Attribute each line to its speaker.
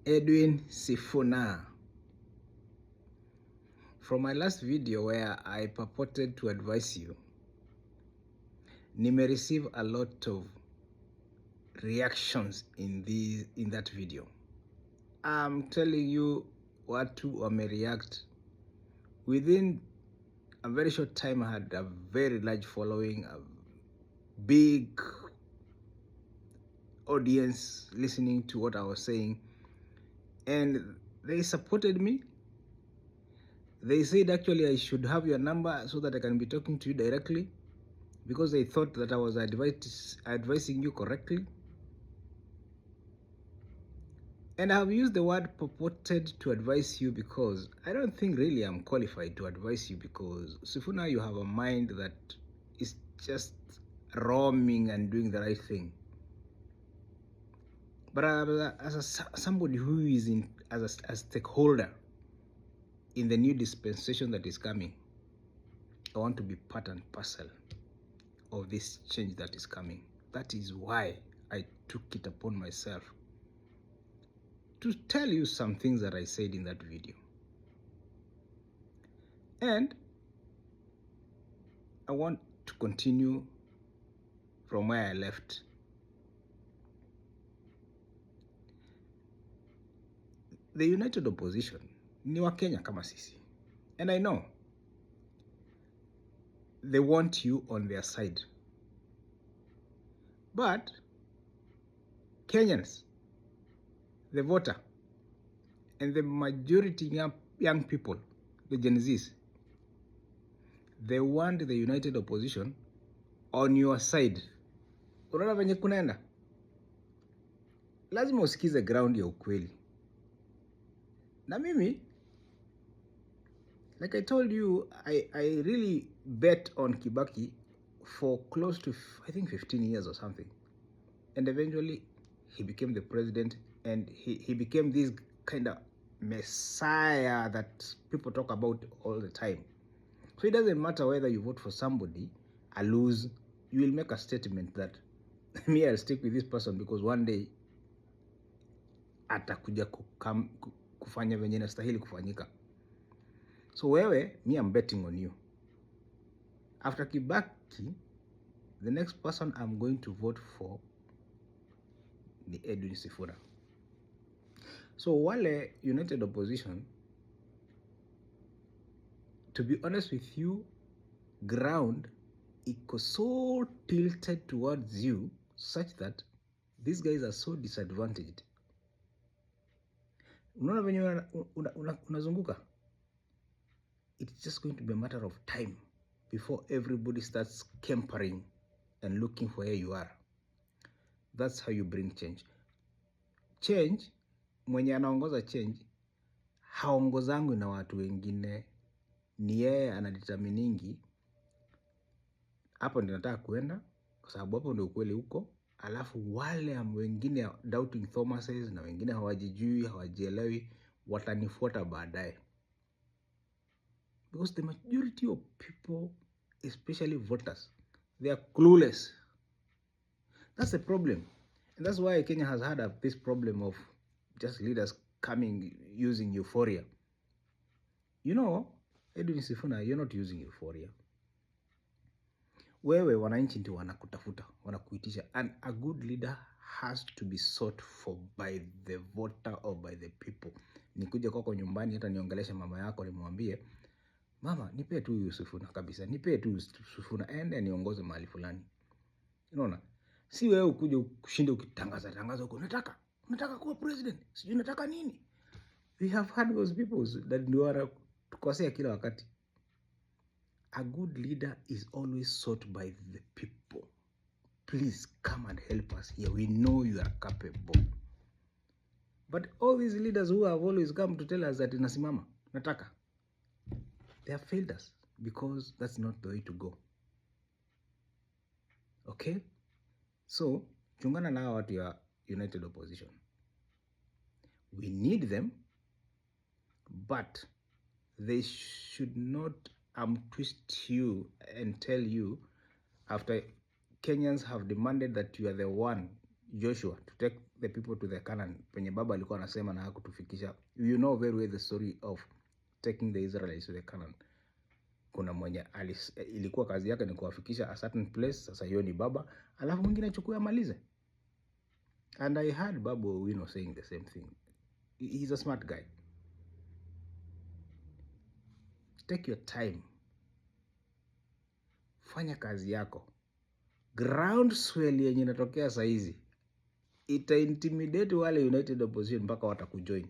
Speaker 1: Edwin Sifuna. From my last video where I purported to advise you, nime receive a lot of reactions in that video. I'm telling you, watu wamereact. Within a very short time, I had a very large following, a big audience listening to what I was saying, and they supported me. They said actually I should have your number so that I can be talking to you directly, because they thought that I was advising you correctly. And I've used the word purported to advise you because I don't think really I'm qualified to advise you, because Sifuna, you have a mind that is just roaming and doing the right thing. But as somebody who is as a stakeholder in the new dispensation that is coming, I want to be part and parcel of this change that is coming. That is why I took it upon myself to tell you some things that I said in that video. And I want to continue from where I left. The United Opposition ni wa Kenya kama sisi. And I know they want you on their side. But Kenyans, the voter, and the majority young people, the Gen Zs, they want the United Opposition on your side. Unaona venye kunaenda? Lazima usikize ground ya ukweli. Na mimi, like I told you, I really bet on Kibaki for close to, I think, 15 years or something. And eventually, he became the president, and he became this kind of messiah that people talk about all the time. So it doesn't matter whether you vote for somebody or lose, you will make a statement that, me, I'll stick with this person because one day atakuja kufanya venye inastahili kufanyika. So wewe, me, I'm betting on you. After Kibaki, the next person I'm going to vote for ni Edwin Sifuna. So wale United Opposition, to be honest with you, ground iko so tilted towards you such that these guys are so disadvantaged. Unaona venye unazunguka? It's just going to be a matter of time before everybody starts scampering and looking for where you are. That's how you bring change. Change, mwenye anaongoza change, haongozangu na watu wengine, ni yeye anadeterminingi hapo ndio nataka kuenda, kwa sababu hapo ndio ukweli huko. Alafu wale wengine doubting Thomases na wengine hawajijui, hawajielewi, watanifuata baadaye. Because the majority of people, especially voters, they are clueless. That's the problem. And that's why Kenya has had this problem of just leaders coming using euphoria. You know, Edwin Sifuna, you're not using euphoria. Wewe wananchi ndio wanakutafuta, wanakuitisha. And a good leader has to be sought for by the voter or by the people. Nikuje kwako nyumbani hata niongelesha mama yako nimwambie, mama, nipe tu Sifuna kabisa. Nipe tu Sifuna ende niongoze mahali fulani. Unaona? Si wewe ukuje kushinde ukitangaza huko, nataka kuwa president. Sijui nataka nini. We have had those people that ndio wanatukosea kila wakati. A good leader is always sought by the people. Please come and help us here. We know you are capable. But all these leaders who have always come to tell us that inasimama, nataka, they have failed us because that's not the way to go. Okay? So, chungana na watu ya United Opposition. We need them, but they should not twist you and tell you after Kenyans have demanded that you are the one Joshua to take the people to the Canaan, penye baba alikuwa anasema na hakutufikisha. You know very well the story of taking the Israelites to the Canaan. Kuna mwenye ilikuwa kazi yake ni kuwafikisha a certain place. Sasa hiyo ni baba, alafu mwingine achukue amalize. And I heard Babu Owino saying the same thing. He's a smart guy. Take your time, fanya kazi yako. Groundswell yenye inatokea saizi ita intimidate wale United Opposition mpaka watakujoin.